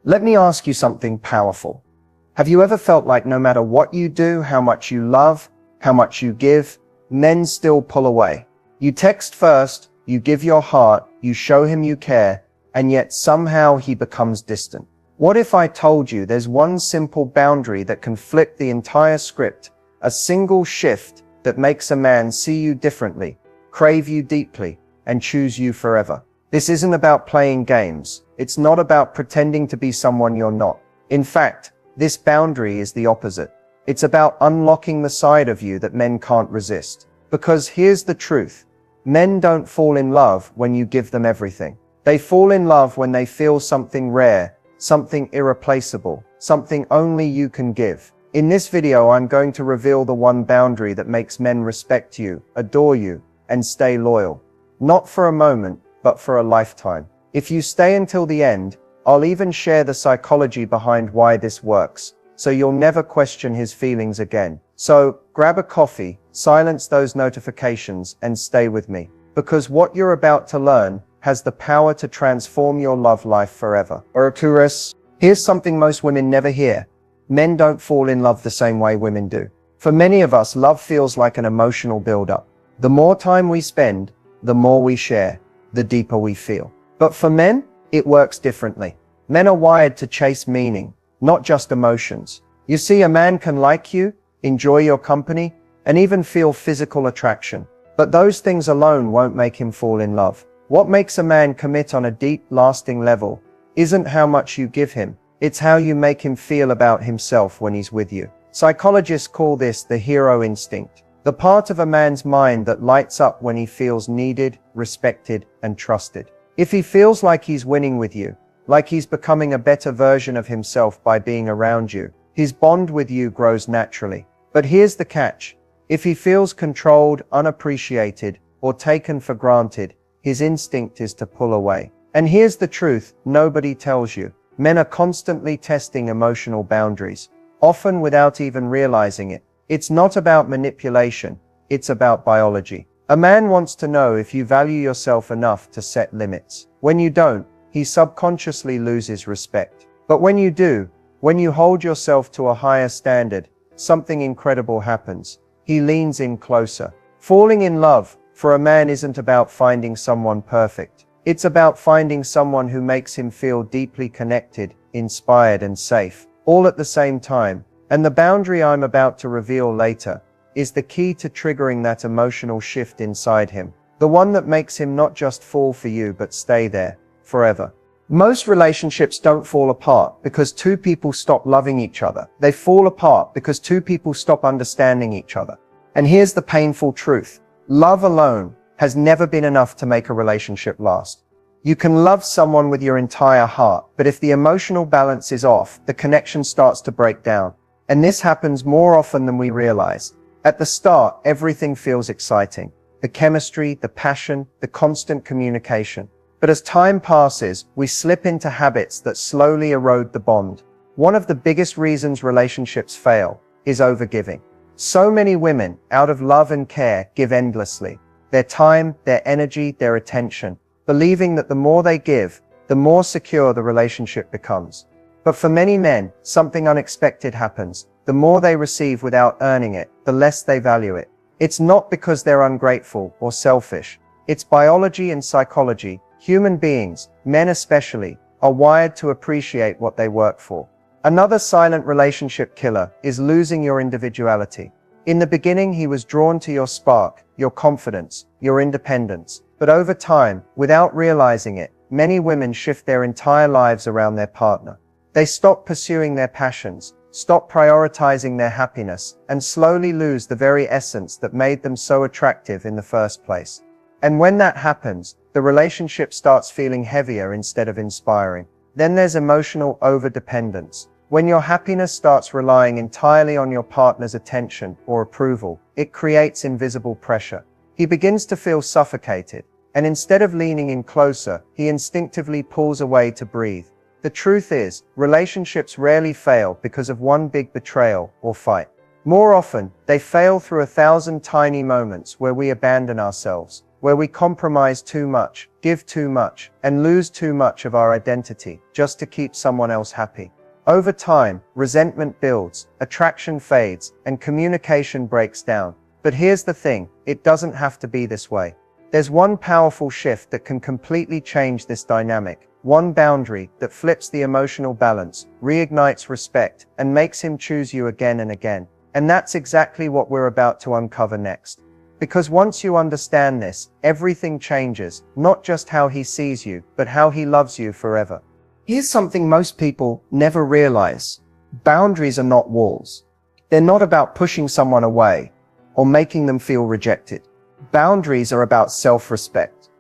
Let me ask you something powerful. Have you ever felt like no matter what you do, how much you love, how much you give, men still pull away? You text first, you give your heart, you show him you care, and yet somehow he becomes distant. What if I told you there's one simple boundary that can flip the entire script, a single shift that makes a man see you differently, crave you deeply, and choose you forever? This isn't about playing games. It's not about pretending to be someone you're not. In fact, this boundary is the opposite. It's about unlocking the side of you that men can't resist. Because here's the truth. Men don't fall in love when you give them everything. They fall in love when they feel something rare, something irreplaceable, something only you can give. In this video, I'm going to reveal the one boundary that makes men respect you, adore you, and stay loyal. Not for a moment, but for a lifetime. If you stay until the end, I'll even share the psychology behind why this works, so you'll never question his feelings again. So, grab a coffee, silence those notifications, and stay with me. Because what you're about to learn has the power to transform your love life forever. Or cherish. Here's something most women never hear. Men don't fall in love the same way women do. For many of us, love feels like an emotional build-up. The more time we spend, the more we share, the deeper we feel. But for men, it works differently. Men are wired to chase meaning, not just emotions. You see, a man can like you, enjoy your company, and even feel physical attraction. But those things alone won't make him fall in love. What makes a man commit on a deep, lasting level isn't how much you give him. It's how you make him feel about himself when he's with you. Psychologists call this the hero instinct. The part of a man's mind that lights up when he feels needed, respected, and trusted. If he feels like he's winning with you, like he's becoming a better version of himself by being around you, his bond with you grows naturally. But here's the catch. If he feels controlled, unappreciated, or taken for granted, his instinct is to pull away. And here's the truth nobody tells you. Men are constantly testing emotional boundaries, often without even realizing it. It's not about manipulation, it's about biology. A man wants to know if you value yourself enough to set limits. When you don't, he subconsciously loses respect. But when you do, when you hold yourself to a higher standard, something incredible happens. He leans in closer. Falling in love, for a man, isn't about finding someone perfect. It's about finding someone who makes him feel deeply connected, inspired, and safe, all at the same time. And the boundary I'm about to reveal later is the key to triggering that emotional shift inside him. The one that makes him not just fall for you, but stay there forever. Most relationships don't fall apart because two people stop loving each other. They fall apart because two people stop understanding each other. And here's the painful truth. Love alone has never been enough to make a relationship last. You can love someone with your entire heart, but if the emotional balance is off, the connection starts to break down. And this happens more often than we realize. At the start, everything feels exciting. The chemistry, the passion, the constant communication. But as time passes, we slip into habits that slowly erode the bond. One of the biggest reasons relationships fail is overgiving. So many women, out of love and care, give endlessly. Their time, their energy, their attention, believing that the more they give, the more secure the relationship becomes. But for many men, something unexpected happens. The more they receive without earning it, the less they value it. It's not because they're ungrateful or selfish. It's biology and psychology. Human beings, men especially, are wired to appreciate what they work for. Another silent relationship killer is losing your individuality. In the beginning, he was drawn to your spark, your confidence, your independence. But over time, without realizing it, many women shift their entire lives around their partner. They stop pursuing their passions, stop prioritizing their happiness, and slowly lose the very essence that made them so attractive in the first place. And when that happens, the relationship starts feeling heavier instead of inspiring. Then there's emotional overdependence. When your happiness starts relying entirely on your partner's attention or approval, it creates invisible pressure. He begins to feel suffocated, and instead of leaning in closer, he instinctively pulls away to breathe. The truth is, relationships rarely fail because of one big betrayal or fight. More often, they fail through 1,000 tiny moments where we abandon ourselves, where we compromise too much, give too much, and lose too much of our identity just to keep someone else happy. Over time, resentment builds, attraction fades, and communication breaks down. But here's the thing, it doesn't have to be this way. There's one powerful shift that can completely change this dynamic. One boundary that flips the emotional balance, reignites respect, and makes him choose you again and again. And that's exactly what we're about to uncover next. Because once you understand this, everything changes, not just how he sees you, but how he loves you forever. Here's something most people never realize. Boundaries are not walls. They're not about pushing someone away or making them feel rejected. Boundaries are about self-respect.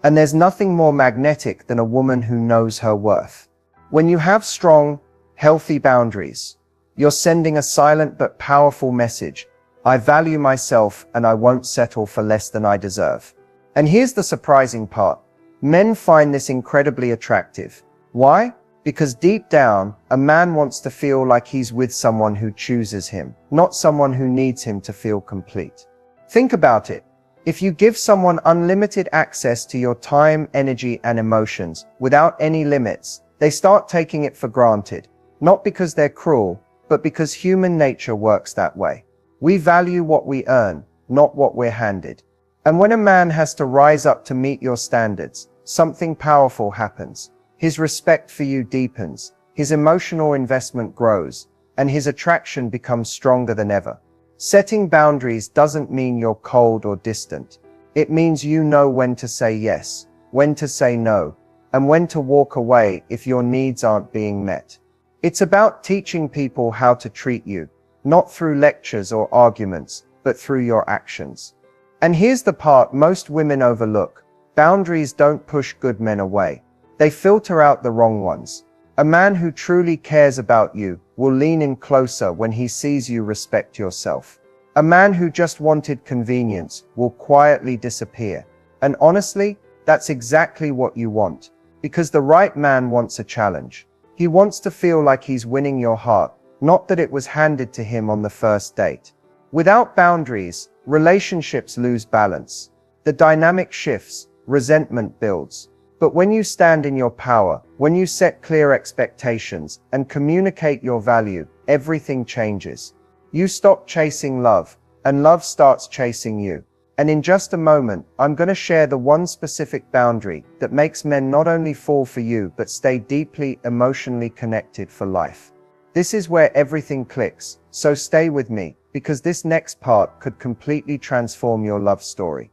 And there's nothing more magnetic than a woman who knows her worth. When you have strong, healthy boundaries, you're sending a silent but powerful message. I value myself and I won't settle for less than I deserve. And here's the surprising part. Men find this incredibly attractive. Why? Because deep down, a man wants to feel like he's with someone who chooses him, not someone who needs him to feel complete. Think about it. If you give someone unlimited access to your time, energy, and emotions without any limits, they start taking it for granted. Not because they're cruel, but because human nature works that way. We value what we earn, not what we're handed. And when a man has to rise up to meet your standards, something powerful happens. His respect for you deepens, his emotional investment grows, and his attraction becomes stronger than ever. Setting boundaries doesn't mean you're cold or distant. It means you know when to say yes, when to say no, and when to walk away if your needs aren't being met. It's about teaching people how to treat you, not through lectures or arguments, but through your actions. And here's the part most women overlook. Boundaries don't push good men away. They filter out the wrong ones. A man who truly cares about you will lean in closer when he sees you respect yourself. A man who just wanted convenience will quietly disappear. And honestly, that's exactly what you want. Because the right man wants a challenge. He wants to feel like he's winning your heart, not that it was handed to him on the first date. Without boundaries, relationships lose balance. The dynamic shifts, resentment builds. But when you stand in your power, when you set clear expectations and communicate your value, everything changes. You stop chasing love, and love starts chasing you. And in just a moment, I'm going to share the one specific boundary that makes men not only fall for you, but stay deeply emotionally connected for life. This is where everything clicks, so stay with me, because this next part could completely transform your love story.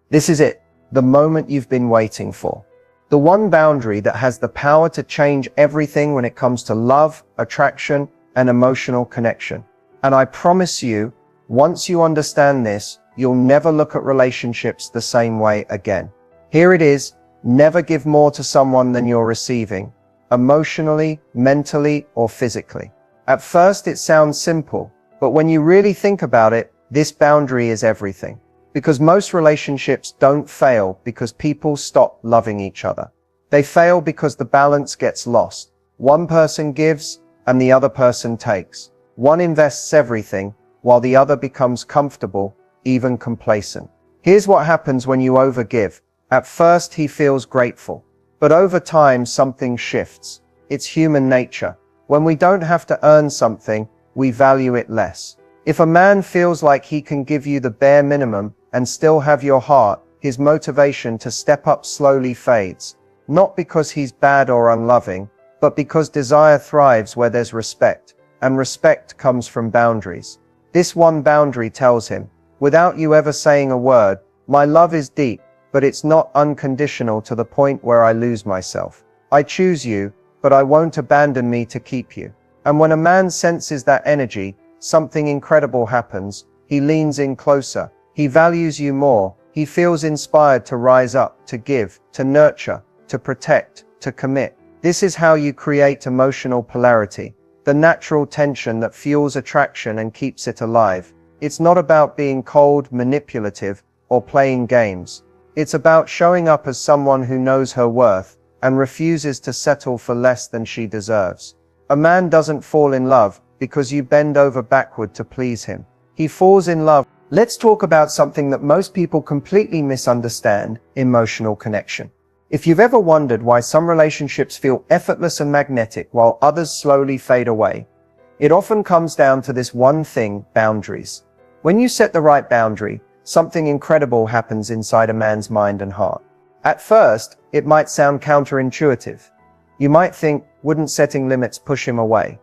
This is it, the moment you've been waiting for. The one boundary that has the power to change everything when it comes to love, attraction, and emotional connection. And I promise you, once you understand this, you'll never look at relationships the same way again. Here it is, never give more to someone than you're receiving, emotionally, mentally, or physically. At first it sounds simple, but when you really think about it, this boundary is everything. Because most relationships don't fail because people stop loving each other. They fail because the balance gets lost. One person gives and the other person takes. One invests everything while the other becomes comfortable, even complacent. Here's what happens when you overgive. At first he feels grateful, but over time something shifts. It's human nature. When we don't have to earn something, we value it less. If a man feels like he can give you the bare minimum and still have your heart, his motivation to step up slowly fades. Not because he's bad or unloving, but because desire thrives where there's respect, and respect comes from boundaries. This one boundary tells him, without you ever saying a word, my love is deep, but it's not unconditional to the point where I lose myself. I choose you, but I won't abandon me to keep you. And when a man senses that energy, something incredible happens. He leans in closer. He values you more. He feels inspired to rise up, to give, to nurture, to protect, to commit. This is how you create emotional polarity, the natural tension that fuels attraction and keeps it alive. It's not about being cold, manipulative, or playing games. It's about showing up as someone who knows her worth and refuses to settle for less than she deserves. A man doesn't fall in love because you bend over backward to please him. He falls in love Let's talk about something that most people completely misunderstand: emotional connection. If you've ever wondered why some relationships feel effortless and magnetic while others slowly fade away, it often comes down to this one thing: boundaries. When you set the right boundary, something incredible happens inside a man's mind and heart. At first, it might sound counterintuitive. You might think, wouldn't setting limits push him away?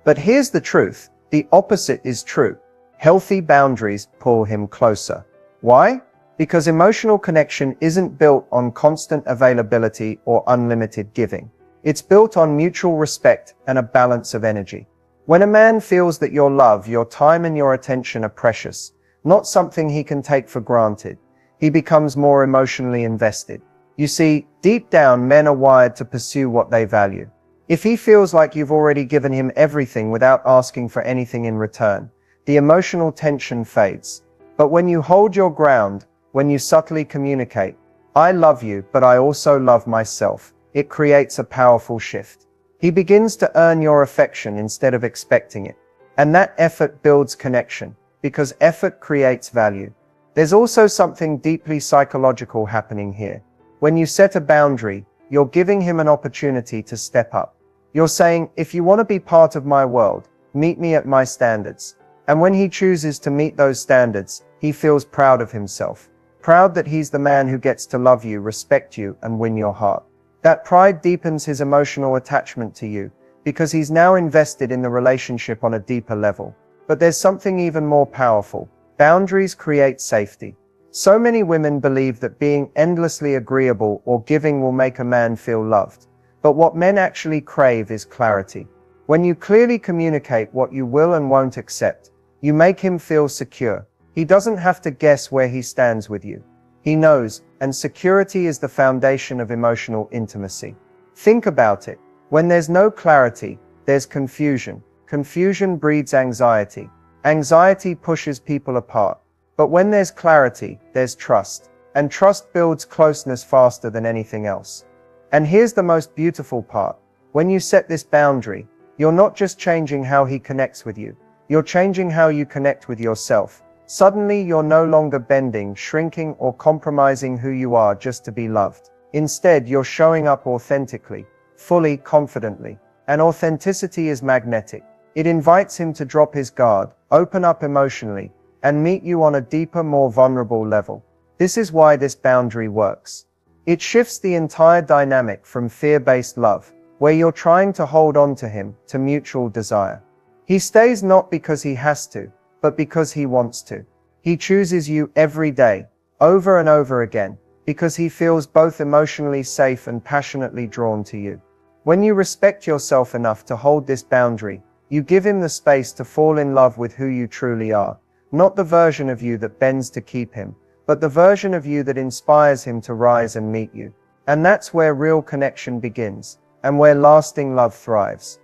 But here's the truth: the opposite is true. Healthy boundaries pull him closer. Why? Because emotional connection isn't built on constant availability or unlimited giving. It's built on mutual respect and a balance of energy. When a man feels that your love, your time, and your attention are precious, not something he can take for granted, he becomes more emotionally invested. You see, deep down, men are wired to pursue what they value. If he feels like you've already given him everything without asking for anything in return, the emotional tension fades. But when you hold your ground, when you subtly communicate, "I love you, but I also love myself," it creates a powerful shift. He begins to earn your affection instead of expecting it. And that effort builds connection, because effort creates value. There's also something deeply psychological happening here. When you set a boundary, you're giving him an opportunity to step up. You're saying, "If you want to be part of my world, meet me at my standards." And when he chooses to meet those standards, he feels proud of himself. Proud that he's the man who gets to love you, respect you, and win your heart. That pride deepens his emotional attachment to you, because he's now invested in the relationship on a deeper level. But there's something even more powerful. Boundaries create safety. So many women believe that being endlessly agreeable or giving will make a man feel loved. But what men actually crave is clarity. When you clearly communicate what you will and won't accept, you make him feel secure. He doesn't have to guess where he stands with you. He knows, and security is the foundation of emotional intimacy. Think about it. When there's no clarity, there's confusion. Confusion breeds anxiety. Anxiety pushes people apart. But when there's clarity, there's trust. And trust builds closeness faster than anything else. And here's the most beautiful part. When you set this boundary, you're not just changing how he connects with you. You're changing how you connect with yourself. Suddenly, you're no longer bending, shrinking, or compromising who you are just to be loved. Instead, you're showing up authentically, fully, confidently. And authenticity is magnetic. It invites him to drop his guard, open up emotionally, and meet you on a deeper, more vulnerable level. This is why this boundary works. It shifts the entire dynamic from fear-based love, where you're trying to hold on to him, to mutual desire. He stays not because he has to, but because he wants to. He chooses you every day, over and over again, because he feels both emotionally safe and passionately drawn to you. When you respect yourself enough to hold this boundary, you give him the space to fall in love with who you truly are. Not the version of you that bends to keep him, but the version of you that inspires him to rise and meet you. And that's where real connection begins, and where lasting love thrives.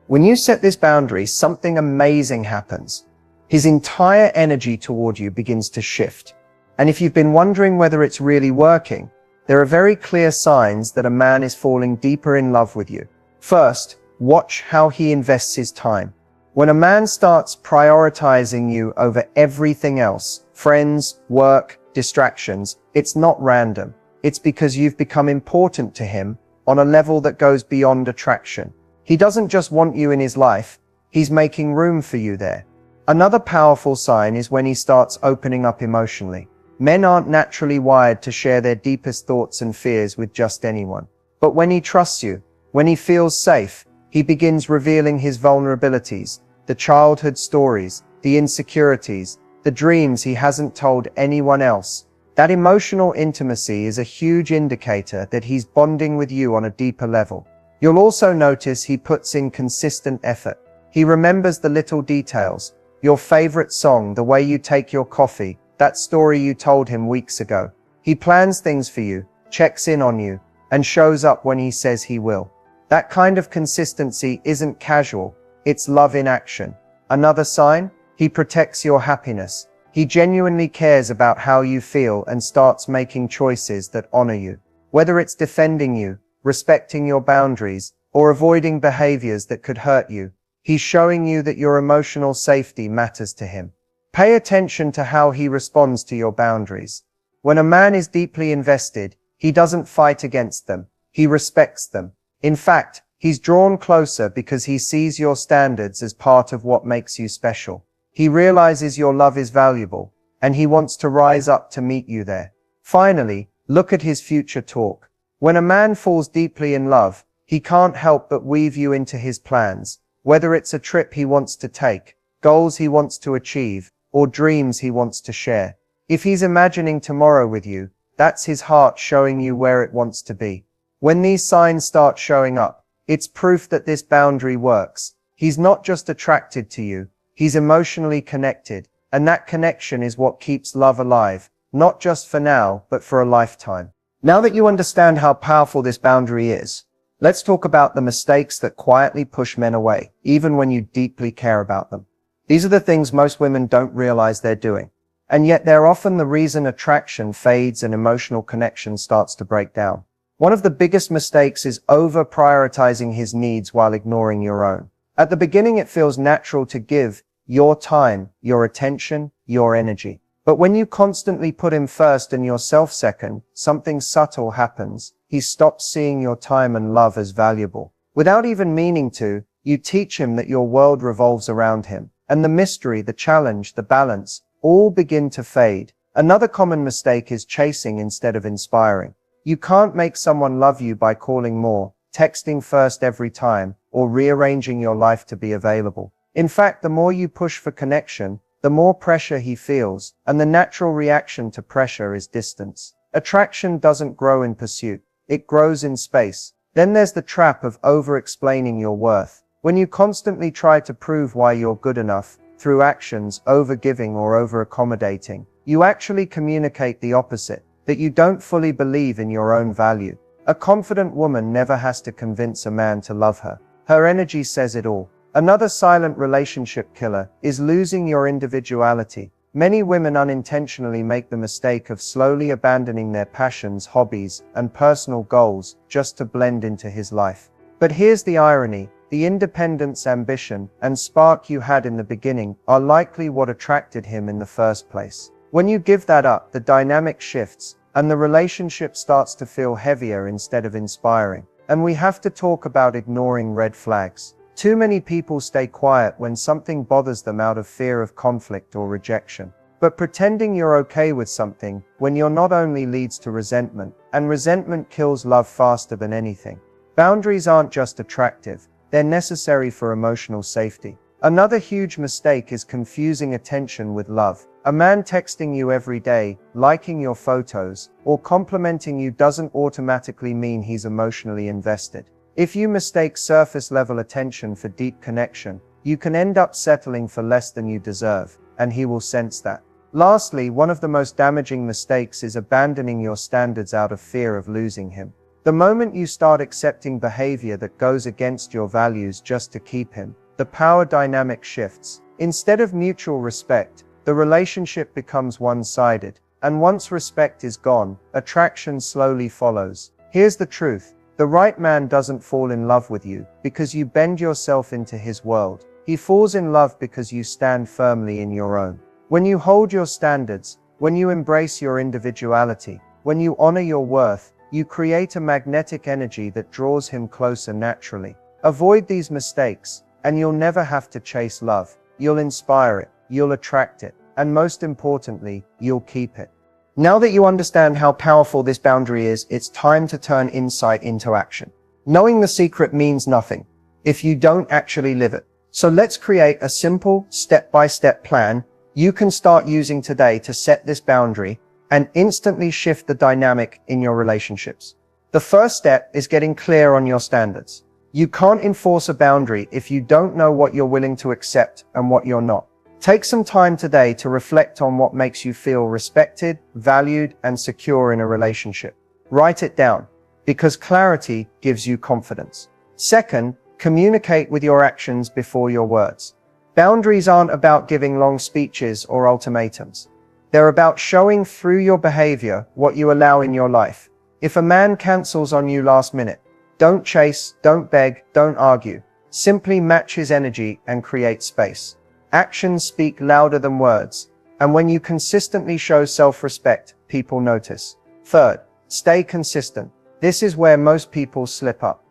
When you set this boundary, something amazing happens. His entire energy toward you begins to shift. And if you've been wondering whether it's really working, there are very clear signs that a man is falling deeper in love with you. First, watch how he invests his time. When a man starts prioritizing you over everything else, friends, work, distractions, it's not random. It's because you've become important to him on a level that goes beyond attraction. He doesn't just want you in his life, he's making room for you there. Another powerful sign is when he starts opening up emotionally. Men aren't naturally wired to share their deepest thoughts and fears with just anyone. But when he trusts you, when he feels safe, he begins revealing his vulnerabilities, the childhood stories, the insecurities, the dreams he hasn't told anyone else. That emotional intimacy is a huge indicator that he's bonding with you on a deeper level. You'll also notice he puts in consistent effort. He remembers the little details, your favorite song, the way you take your coffee, that story you told him weeks ago. He plans things for you, checks in on you, and shows up when he says he will. That kind of consistency isn't casual, it's love in action. Another sign? He protects your happiness. He genuinely cares about how you feel and starts making choices that honor you. Whether it's defending you, respecting your boundaries, or avoiding behaviors that could hurt you, he's showing you that your emotional safety matters to him. Pay attention to how he responds to your boundaries. When a man is deeply invested, he doesn't fight against them. He respects them. In fact, he's drawn closer because he sees your standards as part of what makes you special. He realizes your love is valuable, and he wants to rise up to meet you there. Finally, look at his future talk. When a man falls deeply in love, he can't help but weave you into his plans, whether it's a trip he wants to take, goals he wants to achieve, or dreams he wants to share. If he's imagining tomorrow with you, that's his heart showing you where it wants to be. When these signs start showing up, it's proof that this boundary works. He's not just attracted to you, he's emotionally connected, and that connection is what keeps love alive, not just for now, but for a lifetime. Now that you understand how powerful this boundary is, let's talk about the mistakes that quietly push men away, even when you deeply care about them. These are the things most women don't realize they're doing. And yet they're often the reason attraction fades and emotional connection starts to break down. One of the biggest mistakes is over-prioritizing his needs while ignoring your own. At the beginning, it feels natural to give your time, your attention, your energy. But when you constantly put him first and yourself second, something subtle happens. He stops seeing your time and love as valuable. Without even meaning to, you teach him that your world revolves around him. And the mystery, the challenge, the balance, all begin to fade. Another common mistake is chasing instead of inspiring. You can't make someone love you by calling more, texting first every time, or rearranging your life to be available. In fact, the more you push for connection, the more pressure he feels, and the natural reaction to pressure is distance. Attraction doesn't grow in pursuit, it grows in space. Then there's the trap of over-explaining your worth. When you constantly try to prove why you're good enough, through actions, over-giving or over-accommodating, you actually communicate the opposite, that you don't fully believe in your own value. A confident woman never has to convince a man to love her. Her energy says it all. Another silent relationship killer is losing your individuality. Many women unintentionally make the mistake of slowly abandoning their passions, hobbies, and personal goals just to blend into his life. But here's the irony. The independence, ambition, and spark you had in the beginning are likely what attracted him in the first place. When you give that up, the dynamic shifts, and the relationship starts to feel heavier instead of inspiring. And we have to talk about ignoring red flags. Too many people stay quiet when something bothers them out of fear of conflict or rejection. But pretending you're okay with something when you're not only leads to resentment, and resentment kills love faster than anything. Boundaries aren't just attractive, they're necessary for emotional safety. Another huge mistake is confusing attention with love. A man texting you every day, liking your photos, or complimenting you doesn't automatically mean he's emotionally invested. If you mistake surface-level attention for deep connection, you can end up settling for less than you deserve, and he will sense that. Lastly, one of the most damaging mistakes is abandoning your standards out of fear of losing him. The moment you start accepting behavior that goes against your values just to keep him, the power dynamic shifts. Instead of mutual respect, the relationship becomes one-sided, and once respect is gone, attraction slowly follows. Here's the truth. The right man doesn't fall in love with you because you bend yourself into his world. He falls in love because you stand firmly in your own. When you hold your standards, when you embrace your individuality, when you honor your worth, you create a magnetic energy that draws him closer naturally. Avoid these mistakes, and you'll never have to chase love. You'll inspire it, you'll attract it, and most importantly, you'll keep it. Now that you understand how powerful this boundary is, it's time to turn insight into action. Knowing the secret means nothing if you don't actually live it. So let's create a simple, step-by-step plan you can start using today to set this boundary and instantly shift the dynamic in your relationships. The first step is getting clear on your standards. You can't enforce a boundary if you don't know what you're willing to accept and what you're not. Take some time today to reflect on what makes you feel respected, valued, and secure in a relationship. Write it down, because clarity gives you confidence. Second, communicate with your actions before your words. Boundaries aren't about giving long speeches or ultimatums. They're about showing through your behavior what you allow in your life. If a man cancels on you last minute, don't chase, don't beg, don't argue. Simply match his energy and create space. Actions speak louder than words, And when you consistently show self-respect, people notice. Third, stay consistent. This is where most people slip up.